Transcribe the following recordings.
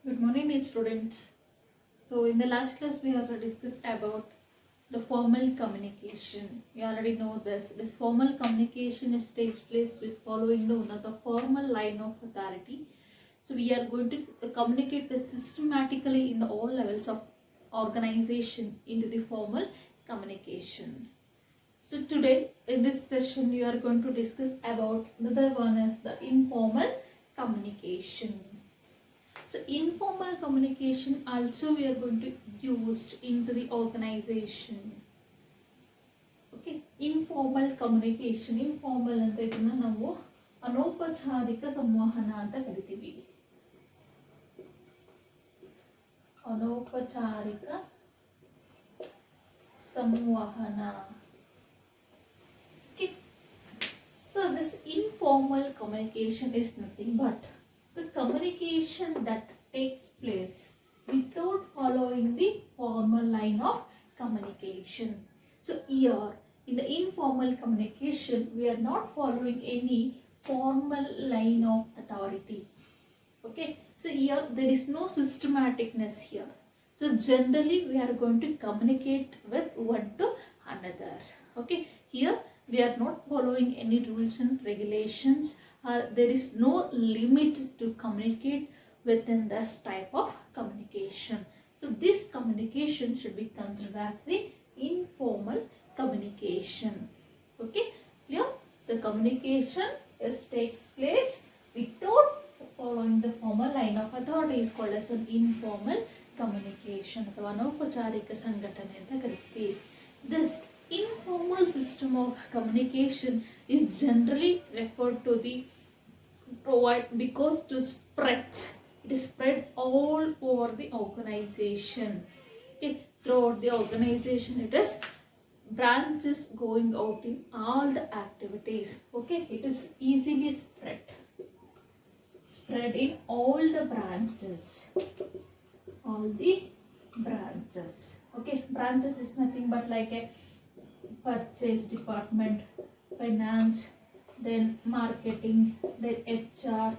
Good morning, dear students. So, in the last class, we have discussed about the formal communication. You already know this. This formal communication is takes place with following the one of the formal line of authority. So, we are going to communicate with systematically in the all levels of organization into the formal communication. So, today in this session, we are going to discuss about another one is the informal communication. So informal communication also we are going to use into the organization. Okay, informal communication, informal ಅಂತ ಇದನ್ನ ನಾವು ಅನೌಪಚಾರಿಕ ಸಂವಹನ ಅಂತ ಕರಿತೀವಿ. ಅನೌಪಚಾರಿಕ ಸಂವಹನ. Okay, so this informal communication is nothing but the communication that takes place without following the formal line of communication. So here in the informal communication we are not following any formal line of authority. Okay, so here there is no systematicness here. So generally we are going to communicate with one to another. Okay, here we are not following any rules and regulations. There is no limit to communicate within this type of communication. So this communication should be considered as the informal communication. Okay, clear? The communication takes place without following the formal line of authority is called as an informal communication ಅಥವಾ ಅನೌಪಚಾರಿಕ ಸಂಘಟನೆ ಅಂತ ಕರಿತೀವಿ. This informal system of communication is generally referred to the provide because to spread it is spread all over the organization. Okay, throughout the organization it is branches going out in all the activities. Okay, it is easily spread in all the branches. Okay, branches is nothing but like a purchase department, finance, then marketing, then HR,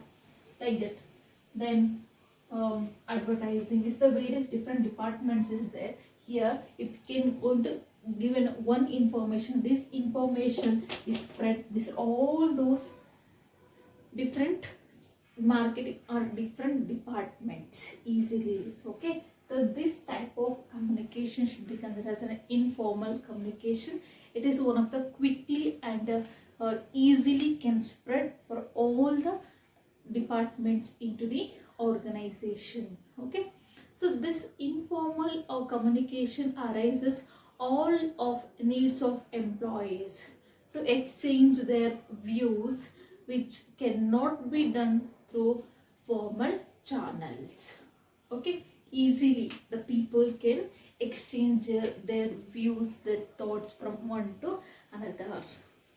like that. Then advertising is the various different departments is there. Here if you can going to given one information, this information is spread this all those different marketing or different departments easily. Okay, so this type of communication should be considered as an informal communication. It is one of the quickly and easily can spread for all the departments into the organization. Okay, so this informal communication arises all of needs of employees to exchange their views, which cannot be done through formal channels. Okay, easily the people can exchange their views, their thoughts from one to another.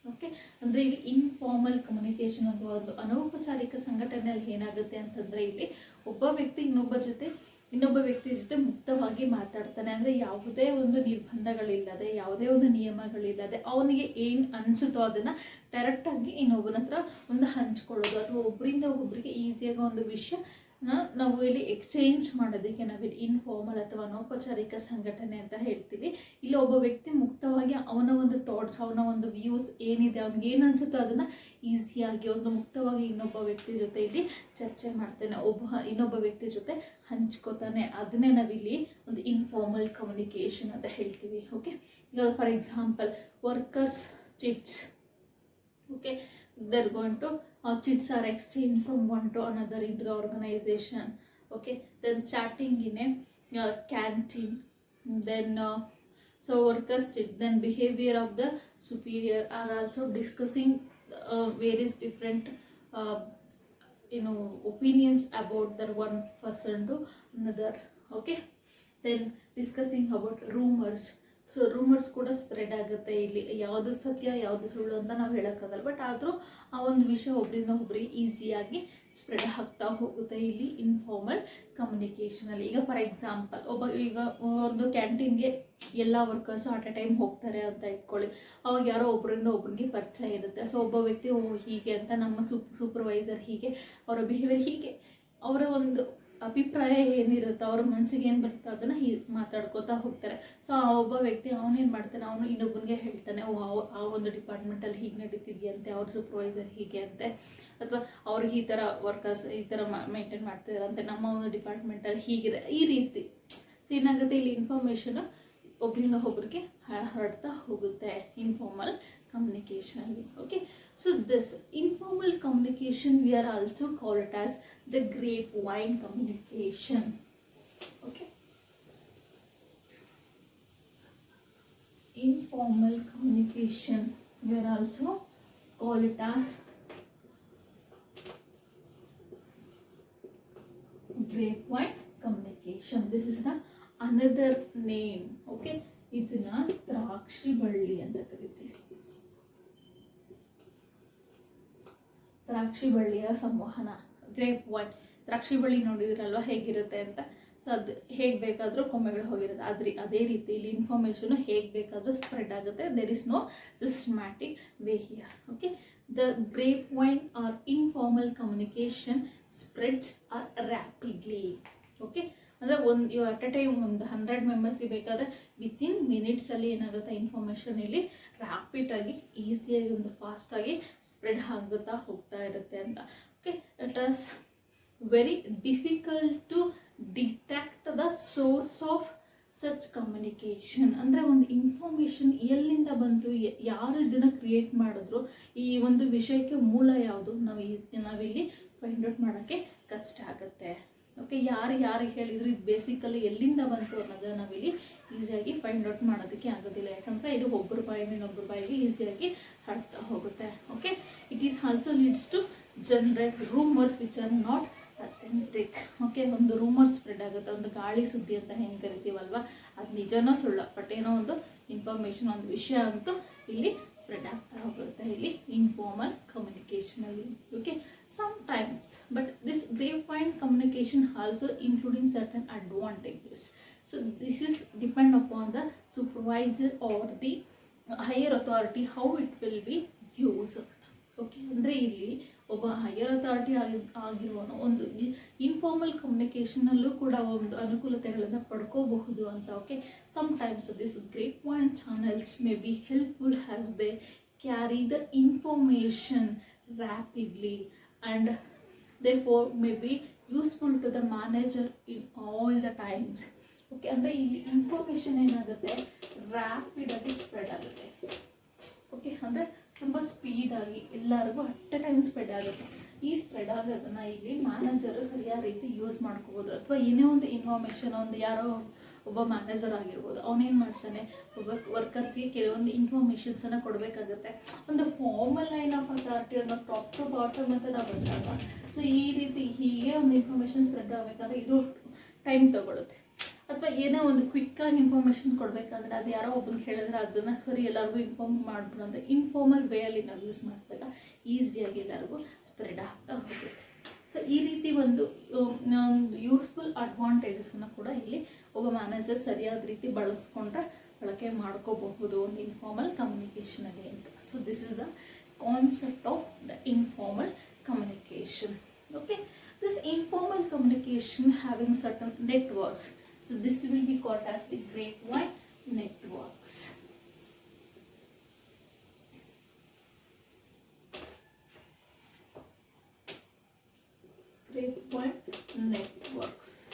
Okay, ಅಂದರೆ ಇಲ್ಲಿ informal communication ಅಥವಾ ಒಂದು ಅನೌಪಚಾರಿಕ ಸಂಘಟನೆಯಲ್ಲಿ ಏನಾಗುತ್ತೆ ಅಂತಂದರೆ ಇಲ್ಲಿ ಒಬ್ಬ ವ್ಯಕ್ತಿ ಇನ್ನೊಬ್ಬ ವ್ಯಕ್ತಿ ಜೊತೆ ಮುಕ್ತವಾಗಿ ಮಾತಾಡ್ತಾನೆ. ಅಂದರೆ ಯಾವುದೇ ಒಂದು ನಿರ್ಬಂಧಗಳಿಲ್ಲದೆ, ಯಾವುದೇ ಒಂದು ನಿಯಮಗಳಿಲ್ಲದೆ ಅವನಿಗೆ ಏನು ಅನಿಸುತ್ತೋ ಅದನ್ನು ಡೈರೆಕ್ಟಾಗಿ ಇನ್ನೊಬ್ಬನ ಹತ್ರ ಒಂದು ಹಂಚ್ಕೊಳ್ಳೋದು ಅಥವಾ ಒಬ್ಬರಿಂದ ಒಬ್ಬರಿಗೆ ಈಸಿಯಾಗಿ ಒಂದು ವಿಷಯ ನಾವು ಇಲ್ಲಿ ಎಕ್ಸ್ಚೇಂಜ್ ಮಾಡೋದಕ್ಕೆ ನಾವಿಲ್ಲಿ ಇನ್ಫಾರ್ಮಲ್ ಅಥವಾ ಅನೌಪಚಾರಿಕ ಸಂಘಟನೆ ಅಂತ ಹೇಳ್ತೀವಿ. ಇಲ್ಲಿ ಒಬ್ಬ ವ್ಯಕ್ತಿ ಮುಕ್ತವಾಗಿ ಅವನ ಒಂದು ಥಾಟ್ಸ್, ಅವನ ಒಂದು ವ್ಯೂಸ್ ಏನಿದೆ, ಅವ್ನಿಗೆ ಏನು ಅನಿಸುತ್ತೋ ಅದನ್ನು ಈಸಿಯಾಗಿ ಒಂದು ಮುಕ್ತವಾಗಿ ಇನ್ನೊಬ್ಬ ವ್ಯಕ್ತಿ ಜೊತೆ ಇಲ್ಲಿ ಚರ್ಚೆ ಮಾಡ್ತಾನೆ, ಇನ್ನೊಬ್ಬ ವ್ಯಕ್ತಿ ಜೊತೆ ಹಂಚ್ಕೋತಾನೆ. ಅದನ್ನೇ ನಾವಿಲ್ಲಿ ಒಂದು ಇನ್ಫಾರ್ಮಲ್ ಕಮ್ಯುನಿಕೇಷನ್ ಅಂತ ಹೇಳ್ತೀವಿ. ಓಕೆ, ಇವಾಗ for example workers chits. Okay, they're going to chits are exchanged from one to another into the organization. Okay, then chatting in a canteen, then so workers chit, then behavior of the superior are also discussing various different opinions about the one person to another. Okay, then discussing about rumors. So rumours ಕೂಡ spread ಆಗುತ್ತೆ. ಇಲ್ಲಿ ಯಾವುದು ಸತ್ಯ ಯಾವುದು ಸುಳ್ಳು ಅಂತ ನಾವು ಹೇಳೋಕ್ಕಾಗಲ್ಲ, ಬಟ್ ಆದರೂ ಆ ಒಂದು ವಿಷಯ ಒಬ್ಬರಿಂದ ಒಬ್ಬರಿಗೆ ಈಸಿಯಾಗಿ ಸ್ಪ್ರೆಡ್ ಆಗ್ತಾ ಹೋಗುತ್ತೆ ಇಲ್ಲಿ ಇನ್ಫಾರ್ಮಲ್ ಕಮ್ಯುನಿಕೇಷನಲ್ಲಿ. ಈಗ ಫಾರ್ ಎಕ್ಸಾಂಪಲ್ ಈಗ ಒಂದು ಕ್ಯಾಂಟೀನ್ಗೆ ಎಲ್ಲ ವರ್ಕರ್ಸು ಅಟ್ ಎ ಟೈಮ್ ಹೋಗ್ತಾರೆ ಅಂತ ಇಟ್ಕೊಳ್ಳಿ. ಅವಾಗ ಯಾರೋ ಒಬ್ಬರಿಂದ ಒಬ್ಬರಿಗೆ ಪರಿಚಯ ಇರುತ್ತೆ. ಸೊ ಒಬ್ಬ ವ್ಯಕ್ತಿ ಹೀಗೆ ಅಂತ ನಮ್ಮ ಸೂಪರ್ವೈಸರ್ ಹೀಗೆ, ಅವರ ಬಿಹೇವಿಯರ್ ಹೀಗೆ, ಅವರ ಒಂದು ಅಭಿಪ್ರಾಯ ಏನಿರುತ್ತೋ ಅವ್ರ ಮನಸ್ಸಿಗೆ ಏನು ಬರುತ್ತೋ ಅದನ್ನು ಮಾತಾಡ್ಕೋತಾ ಹೋಗ್ತಾರೆ. ಸೊ ಆ ಒಬ್ಬ ವ್ಯಕ್ತಿ ಅವನೇನು ಮಾಡ್ತಾನೆ, ಅವನು ಇನ್ನೊಬ್ಬನಿಗೆ ಹೇಳ್ತಾನೆ, ಓ ಆ ಒಂದು ಡಿಪಾರ್ಟ್ಮೆಂಟಲ್ಲಿ ಹೀಗೆ ನಡೀತಿದೆಯಂತೆ, ಅವ್ರ ಸೂಪರ್ವೈಸರ್ ಹೀಗೆ ಅಂತೆ, ಅಥವಾ ಅವ್ರಿಗೆ ಈ ಥರ ವರ್ಕರ್ಸ್ ಈ ಥರ ಮೇಂಟೈನ್ ಮಾಡ್ತಿದಾರಂತೆ, ನಮ್ಮ ಒಂದು ಡಿಪಾರ್ಟ್ಮೆಂಟಲ್ಲಿ ಹೀಗಿದೆ, ಈ ರೀತಿ. ಸೊ ಏನಾಗುತ್ತೆ, ಇಲ್ಲಿ ಇನ್ಫಾರ್ಮೇಷನ್ ಒಬ್ಬರಿಂದ ಒಬ್ಬರಿಗೆ ಹರಡ್ತಾ ಹೋಗುತ್ತೆ informal communication. Okay, so this informal communication we are also call it as the grapevine communication. Okay, informal communication we are also call it as grapevine communication. This is the another name. Okay, ಇದನ್ನ ದ್ರಾಕ್ಷಿ ಬಳ್ಳಿ ಅಂತ ಕರಿತೀವಿ. ದ್ರಾಕ್ಷಿ ಬಳ್ಳಿಯ ಸಂವಹನ, grape wine. ದ್ರಾಕ್ಷಿ ಬಳ್ಳಿ ನೋಡಿದ್ರಲ್ವ ಹೇಗಿರುತ್ತೆ ಅಂತ. ಸೊ ಅದು ಹೇಗೆ ಬೇಕಾದರೂ ಕೊಂಬೆಗಳು ಹೋಗಿರುತ್ತೆ. ಅದೇ ರೀತಿ ಇಲ್ಲಿ ಇನ್ಫಾರ್ಮೇಷನ್ ಹೇಗೆ ಬೇಕಾದರೂ ಸ್ಪ್ರೆಡ್ ಆಗುತ್ತೆ. There is no systematic way here. Okay, the grapevine are informal communication spreads are rapidly. Okay, ಅಂದರೆ ಒಂದು ಅಟ್ ಎ ಟೈಮ್ ಒಂದು 100 ಮೆಂಬರ್ಸ್ಗೆ ಬೇಕಾದರೆ ವಿತಿನ್ ಮಿನಿಟ್ಸಲ್ಲಿ ಏನಾಗುತ್ತೆ, ಇನ್ಫಾರ್ಮೇಷನ್ ಇಲ್ಲಿ ರ್ಯಾಪಿಡಾಗಿ ಈಸಿಯಾಗಿ ಒಂದು ಫಾಸ್ಟಾಗಿ ಸ್ಪ್ರೆಡ್ ಆಗುತ್ತಾ ಹೋಗ್ತಾ ಇರುತ್ತೆ ಅಂತ. Okay, it is very difficult to detect the source of such communication. ಅಂದರೆ ಒಂದು ಇನ್ಫಾರ್ಮೇಷನ್ ಎಲ್ಲಿಂದ ಬಂತು, ಯಾರು ಇದನ್ನು ಕ್ರಿಯೇಟ್ ಮಾಡಿದ್ರು, ಈ ಒಂದು ವಿಷಯಕ್ಕೆ ಮೂಲ ಯಾವುದು, ನಾವಿಲ್ಲಿ ಫೈಂಡ್ ಔಟ್ ಮಾಡೋಕ್ಕೆ ಕಷ್ಟ ಆಗುತ್ತೆ. ಓಕೆ, ಯಾರಿಗೆ ಹೇಳಿದ್ರು ಇದು ಬೇಸಿಕಲಿ ಎಲ್ಲಿಂದ ಬಂತು ಅನ್ನೋದನ್ನ ನಾವಿಲ್ಲಿ ಈಸಿಯಾಗಿ ಫೈಂಡ್ ಔಟ್ ಮಾಡೋದಕ್ಕೆ ಆಗೋದಿಲ್ಲ. ಯಾಕಂದರೆ ಇದು ಒಬ್ಬರ ಬಾಯಿಂದ ಇನ್ನೊಬ್ಬರ ಬಾಯಿಗೆ ಈಸಿಯಾಗಿ ಹರಡ್ತಾ ಹೋಗುತ್ತೆ. Okay, it is also leads to generate rumours which are not authentic. Okay, ಒಂದು ರೂಮರ್ ಸ್ಪ್ರೆಡ್ ಆಗುತ್ತೆ, ಒಂದು ಗಾಳಿ ಸುದ್ದಿ ಅಂತ ಹೆಂಗೆ ಕರಿತೀವಲ್ವ, ಅದು ನಿಜನೋ ಸುಳ್ಳ, ಬಟ್ ಏನೋ ಒಂದು ಇನ್ಫಾರ್ಮೇಷನ್, ಒಂದು ವಿಷಯ ಅಂತೂ ಇಲ್ಲಿ ಸ್ಪ್ರೆಡ್ ಆಗ್ತಾ ಹೋಗುತ್ತೆ ಇಲ್ಲಿ ಇನ್ಫಾರ್ಮಲ್ ಕಮ್ಯುನಿಕೇಷನಲ್ಲಿ. Okay, sometimes, but this grapevine communication also including certain advantages. So this is depend upon the supervisor or the higher authority how it will be used. Okay, ಅಂದರೆ ಇಲ್ಲಿ ಒಬ್ಬ ಹೈಯರ್ ಅಥಾರಿಟಿ ಆಗಿರುವನು ಒಂದು informal ಕಮ್ಯುನಿಕೇಷನಲ್ಲೂ ಕೂಡ ಒಂದು ಅನುಕೂಲತೆಗಳನ್ನು ಪಡ್ಕೋಬಹುದು ಅಂತ. Okay, sometimes this grapevine channels may be helpful has they carry the information rapidly and therefore may be useful to the manager in all the times. Okay, ಅಂದರೆ ಇಲ್ಲಿ information ಏನಾಗುತ್ತೆ, ರ್ಯಾಪಿಡಾಗಿ spread ಆಗುತ್ತೆ. Okay, ಅಂದರೆ ತುಂಬ ಸ್ಪೀಡಾಗಿ ಎಲ್ಲರಿಗೂ at A time spread ಆಗುತ್ತೆ. ಈ ಸ್ಪ್ರೆಡ್ ಆಗೋದನ್ನು ಇಲ್ಲಿ ಮ್ಯಾನೇಜರು ಸರಿಯಾದ ರೀತಿ ಯೂಸ್ ಮಾಡ್ಕೋಬೋದು. ಅಥವಾ ಏನೇ ಒಂದು ಇನ್ಫಾರ್ಮೇಷನ್, ಒಂದು ಯಾರೋ ಒಬ್ಬ ಮ್ಯಾನೇಜರ್ ಆಗಿರ್ಬೋದು, ಅವನೇನು ಮಾಡ್ತಾನೆ, ಒಬ್ಬ ವರ್ಕರ್ಸ್ಗೆ ಕೆಲವೊಂದು ಇನ್ಫಾರ್ಮೇಷನ್ಸನ್ನು ಕೊಡಬೇಕಾಗುತ್ತೆ. ಒಂದು ಫಾರ್ಮಲ್ ಲೈನ್ ಆಫ್ ಅಥಾರಿಟಿ ಅನ್ನೋ ಟಾಪ್ ಟು ಬಾಟಮ್ ಅಂತ ನಾವು ಬಂದಾಗ, ಸೊ ಈ ರೀತಿ ಹೀಗೆ ಒಂದು ಇನ್ಫಾರ್ಮೇಷನ್ ಸ್ಪ್ರೆಡ್ ಆಗಬೇಕಾದ್ರೆ ಇದು ಟೈಮ್ ತೊಗೊಳುತ್ತೆ. ಅಥವಾ ಏನೋ ಒಂದು ಕ್ವಿಕ್ಕಾಗಿ ಇನ್ಫಾರ್ಮೇಷನ್ ಕೊಡಬೇಕಾದ್ರೆ ಅದು ಯಾರೋ ಒಬ್ಬನಿಗೆ ಹೇಳಿದ್ರೆ ಅದನ್ನು ಸರಿ ಎಲ್ಲರಿಗೂ ಇನ್ಫಾರ್ಮ್ ಮಾಡಿಬಿಡು ಅಂದರೆ ಇನ್ಫಾರ್ಮಲ್ ವೇಯಲ್ಲಿ ನಾವು ಯೂಸ್ ಮಾಡಿದಾಗ ಈಸಿಯಾಗಿ ಎಲ್ಲರಿಗೂ ಸ್ಪ್ರೆಡ್ ಆಗ್ತಾ ಹೋಗುತ್ತೆ. ಸೊ ಈ ರೀತಿ ಒಂದು ಯೂಸ್ಫುಲ್ ಅಡ್ವಾಂಟೇಜಸನ್ನು ಕೂಡ ಇಲ್ಲಿ ಒಬ್ಬ ಮ್ಯಾನೇಜರ್ ಸರಿಯಾದ ರೀತಿ ಬಳಕೆ ಮಾಡ್ಕೋಬಹುದು ಒಂದು ಇನ್ಫಾರ್ಮಲ್ ಕಮ್ಯುನಿಕೇಷನಲ್ಲಿ ಅಂತ. So this is the concept of the informal communication. Okay, this informal communication having certain networks. So this will be called as the grapevine networks. Grapevine networks.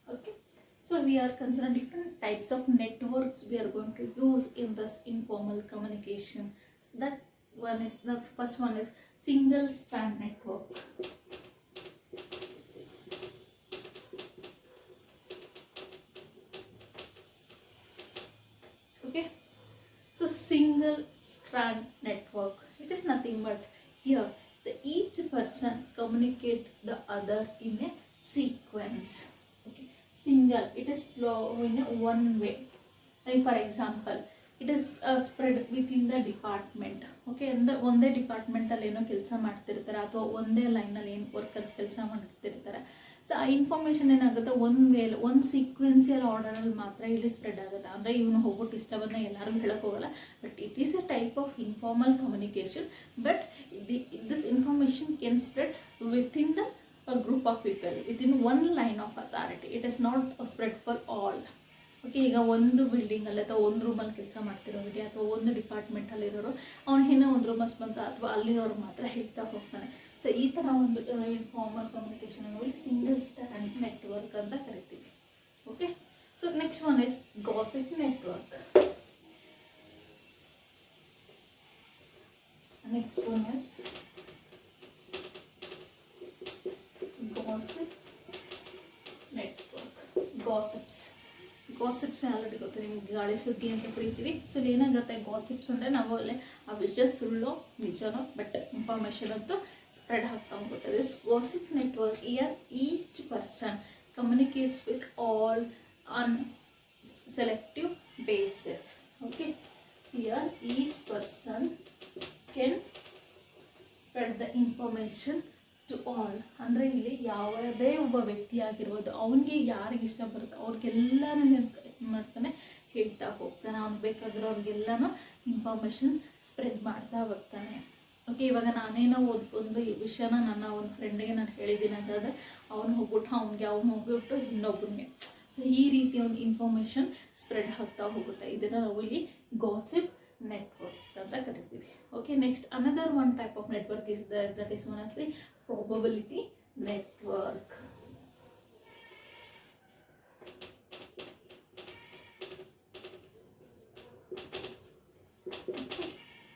Okay, so we are considering different types of networks we are going to use in this informal communication. So that one is, the first one is single strand network. Okay, so single strand network, it is nothing but here each person communicate the other in a sequence. Okay, single, it is flow in a one way. Like for example, it is spread within the department. Okay, ಅಂದರೆ ಒಂದೇ ಡಿಪಾರ್ಟ್ಮೆಂಟಲ್ಲಿ ಏನೋ ಕೆಲಸ ಮಾಡ್ತಿರ್ತಾರೆ ಅಥವಾ ಒಂದೇ ಲೈನಲ್ಲಿ ಏನು workers ಕೆಲಸ ಮಾಡ್ತಿರ್ತಾರೆ. ಸೊ ಆ ಇನ್ಫಾರ್ಮೇಷನ್ ಏನಾಗುತ್ತೆ, ಒಂದು ಸೀಕ್ವೆನ್ಸಿಯಲ್ ಆರ್ಡರಲ್ಲಿ ಮಾತ್ರ ಇಲ್ಲಿ ಸ್ಪ್ರೆಡ್ ಆಗುತ್ತೆ. ಅಂದರೆ ಇವನು ಹೋಗ್ಬಿಟ್ಟು ಇಷ್ಟವನ್ನು ಎಲ್ಲರಿಗೂ ಹೇಳೋಕೆ ಹೋಗಲ್ಲ. But it is A type of informal communication, but this information can spread within the a group of people within one line of authority. It is not spread for all. Okay, ಈಗ ಒಂದು ಬಿಲ್ಡಿಂಗಲ್ಲಿ ಅಥವಾ ಒಂದು ರೂಮಲ್ಲಿ ಕೆಲಸ ಮಾಡ್ತಿರೋರಿಗೆ ಅಥವಾ ಒಂದು ಡಿಪಾರ್ಟ್ಮೆಂಟಲ್ಲಿರೋರು ಅವ್ನು ಏನೋ ಒಂದು ರೂಮಸ್ ಬಂತ ಅಥವಾ ಅಲ್ಲಿರೋರು ಮಾತ್ರ ಹೇಳ್ತಾ ಹೋಗ್ತಾನೆ. ಸೊ ಈ ಥರ ಒಂದು ಇನ್ಫಾರ್ಮಲ್ ಕಮ್ಯುನಿಕೇಷನ್ ಅನ್ನೋದು ಸಿಂಗಲ್ ಸ್ಟ್ಯಾಂಡ್ ನೆಟ್ವರ್ಕ್ ಅಂತ ಕರಿತೀವಿ. Okay, so next one is gossip network. Next one is gossip network. Gossips already ಗೊತ್ತು ನಿಮ್ಗೆ, ಗಾಳಿ ಸುದ್ದಿ ಅಂತ ಕರಿತೀವಿ. ಸೊ ಇಲ್ಲಿ ಏನಾಗುತ್ತೆ, ಗಾಸಿಪ್ಸ್ ಅಂದರೆ ನಾವು ಅಲ್ಲೇ ಆ ವಿಷಯ ಸುಳ್ಳು ನಿಜನೋ ಬಟ್ ಇನ್ಫಾರ್ಮೇಷನ್ ಅಂತೂ ಸ್ಪ್ರೆಡ್ ಆಗ್ತಾ ಹೋಗುತ್ತೆ. This gossip network here each person communicates with all on selective basis. Okay, here each person can spread the information to all. ಅಂದರೆ ಇಲ್ಲಿ ಯಾವುದೇ ಒಬ್ಬ ವ್ಯಕ್ತಿ ಆಗಿರ್ಬೋದು, ಅವನಿಗೆ ಯಾರಿಗೆ ಇಷ್ಟ ಬರುತ್ತೋ ಅವ್ರಿಗೆಲ್ಲನೂ ಮಾಡ್ತಾನೆ, ಹೇಳ್ತಾ ಹೋಗ್ತಾನೆ. ಅವ್ನಿಗೆ ಬೇಕಾಗಿರೋರಿಗೆಲ್ಲನೂ ಇನ್ಫಾರ್ಮೇಷನ್ ಸ್ಪ್ರೆಡ್ ಮಾಡ್ತಾ ಹೋಗ್ತಾನೆ. ಓಕೆ, ಇವಾಗ ನಾನೇನೋ ಒಂದು ವಿಷಯನ ನನ್ನ ಒಂದು ಫ್ರೆಂಡಿಗೆ ನಾನು ಹೇಳಿದ್ದೀನಿ ಅಂತಂದರೆ ಅವ್ನು ಹೋಗ್ಬಿಟ್ಟು ಇನ್ನೊಬ್ಬನಿಗೆ. ಸೊ ಈ ರೀತಿ ಒಂದು ಇನ್ಫಾರ್ಮೇಷನ್ ಸ್ಪ್ರೆಡ್ ಆಗ್ತಾ ಹೋಗುತ್ತೆ. ಇದನ್ನು ನಾವು ಇಲ್ಲಿ ಗಾಸಿಪ್ ನೆಟ್ವರ್ಕ್ ಅಂತ ಕರಿತೀವಿ. Okay, next another one type of network is that is one as the probability network.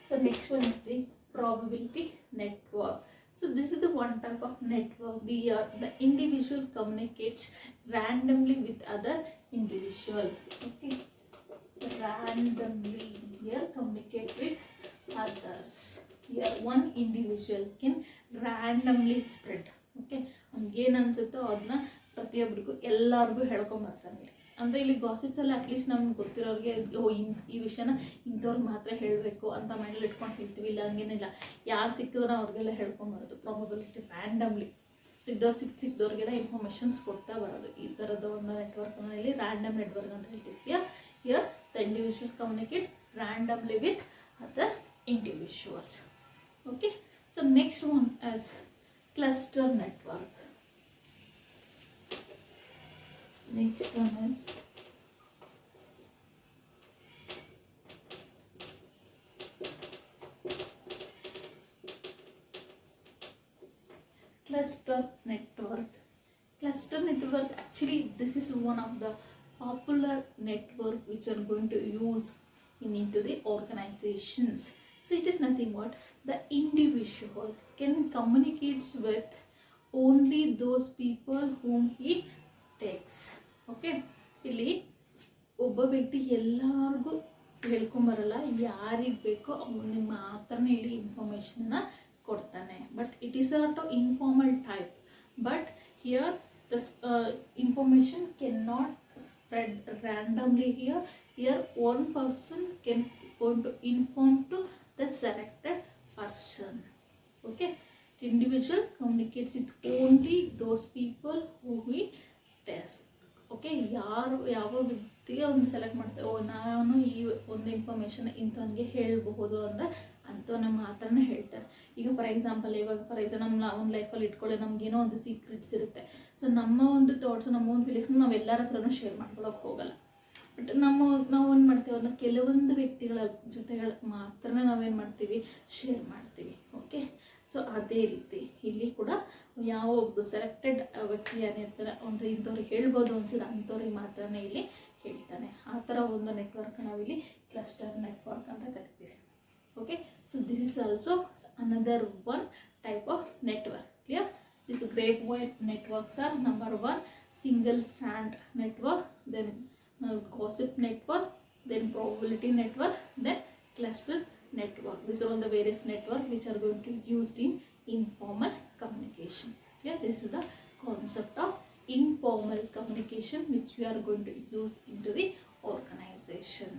So next one is the probability network. So this is the one type of network. The individual communicates randomly with other individual. Okay, randomly here communicate with others. Here one individual can randomly spread. Okay, ಅವ್ನಿಗೆ ಏನು ಅನ್ಸುತ್ತೋ ಅದನ್ನ ಪ್ರತಿಯೊಬ್ಬರಿಗೂ ಎಲ್ಲರಿಗೂ ಹೇಳ್ಕೊಂಬರ್ತಾನೆ. ಅಂದರೆ ಇಲ್ಲಿ ಗಾಸಿಪ್ಸಲ್ಲಿ at least ನಮ್ಗೆ ಗೊತ್ತಿರೋರಿಗೆ ಈ ವಿಷಯನ ಇಂಥವ್ರಿಗೆ ಮಾತ್ರ ಹೇಳಬೇಕು ಅಂತ ಮೈಂಡಲ್ಲಿ ಇಟ್ಕೊಂಡು ಹೇಳ್ತೀವಿ. ಇಲ್ಲ ಹಂಗೇನಿಲ್ಲ, ಯಾರು ಸಿಕ್ಕಿದ್ರೆ ಅವ್ರಿಗೆಲ್ಲ ಹೇಳ್ಕೊಂಬರೋದು. ಪ್ರಾಬಬಿಲಿಟಿ ರ್ಯಾಂಡಮ್ಲಿ ಸಿಕ್ಕಿದವ್ರಿಗೆಲ್ಲ ಇನ್ಫಾರ್ಮೇಷನ್ಸ್ ಕೊಡ್ತಾ ಬರೋದು. ಈ ಥರದ ಒಂದು ನೆಟ್ವರ್ಕ್ನ ಇಲ್ಲಿ ರ್ಯಾಂಡಮ್ ನೆಟ್ವರ್ಕ್ ಅಂತ ಹೇಳ್ತೀವಿ. Here the individual communicates randomly with other individuals. Okay, so next one is cluster network. Next one is cluster network. Cluster network, actually this is one of the popular network which are going to use into the organizations. So it is nothing but the individual can communicate with only those people whom he takes. Okay, ಇಲ್ಲಿ ಒಬ್ಬ ವ್ಯಕ್ತಿ ಎಲ್ಲರಿಗೂ ಹೇಳ್ಕೊಂಬರಲ್ಲ, ಯಾರಿಗೆ ಬೇಕೋ ಅವನಿಗೆ ಮಾತ್ರ ಇಲ್ಲಿ ಇನ್ಫಾರ್ಮೇಷನ್ನ ಕೊಡ್ತಾನೆ. But it is not informal type. But here the information can not spread randomly. Here one person can going to inform to the selected person. Okay, the individual communicates with only those people who we test. Okay, ಯಾವ ವ್ಯಕ್ತಿಗೆ ಒಂದು select ಮಾಡ್ತಾರೆ, ನಾನು ಈ ಒಂದು information ಇಂಥವನಿಗೆ ಹೇಳಬಹುದು ಅಂತ ಅಂಥವನ್ನ ಮಾತ್ರ ಹೇಳ್ತಾರೆ. ಈಗ ಫಾರ್ ಎಕ್ಸಾಂಪಲ್ ನಮ್ಮ ಒಂದು ಲೈಫಲ್ಲಿ ಇಟ್ಕೊಳ್ಳಿ, ನಮಗೇನೋ ಒಂದು ಸೀಕ್ರೆಟ್ಸ್ ಇರುತ್ತೆ. ಸೊ ನಮ್ಮ ಒಂದು ಥಾಟ್ಸ್, ನಮ್ಮ ಒಂದು ಫೀಲಿಂಗ್ಸ್ ನಾವು ಎಲ್ಲರ ಹತ್ರನೂ ಶೇರ್ ಮಾಡ್ಕೊಳ್ಳೋಕೆ ಹೋಗಲ್ಲ. ಬಟ್ ನಾವು ಏನು ಮಾಡ್ತೀವಿ, ಅದನ್ನ ಕೆಲವೊಂದು ವ್ಯಕ್ತಿಗಳ ಜೊತೆಗಳು ಮಾತ್ರ ನಾವೇನು ಮಾಡ್ತೀವಿ, ಶೇರ್ ಮಾಡ್ತೀವಿ. ಓಕೆ, ಸೊ ಅದೇ ರೀತಿ ಇಲ್ಲಿ ಕೂಡ ಯಾವ ಒಬ್ಬ ಸೆಲೆಕ್ಟೆಡ್ ವ್ಯಕ್ತಿ ಏನಿರ್ತಾರೆ ಒಂದು ಇಂಥವ್ರಿಗೆ ಹೇಳ್ಬೋದು ಅನ್ಸಿದ್ರೆ ಅಂಥವ್ರಿಗೆ ಮಾತ್ರ ಇಲ್ಲಿ ಹೇಳ್ತಾನೆ. ಆ ಥರ ಒಂದು ನೆಟ್ವರ್ಕ್ ನಾವಿಲ್ಲಿ ಕ್ಲಸ್ಟರ್ ನೆಟ್ವರ್ಕ್ ಅಂತ ಕರಿತೀವಿ. Okay, so this is also another one type of network. Clear? This grapevine networks are number 1 single strand network, then gossip network, then probability network, then cluster network. These are all the various networks which are going to be used in informal communication. Yeah, this is the concept of informal communication which we are going to use into the organization.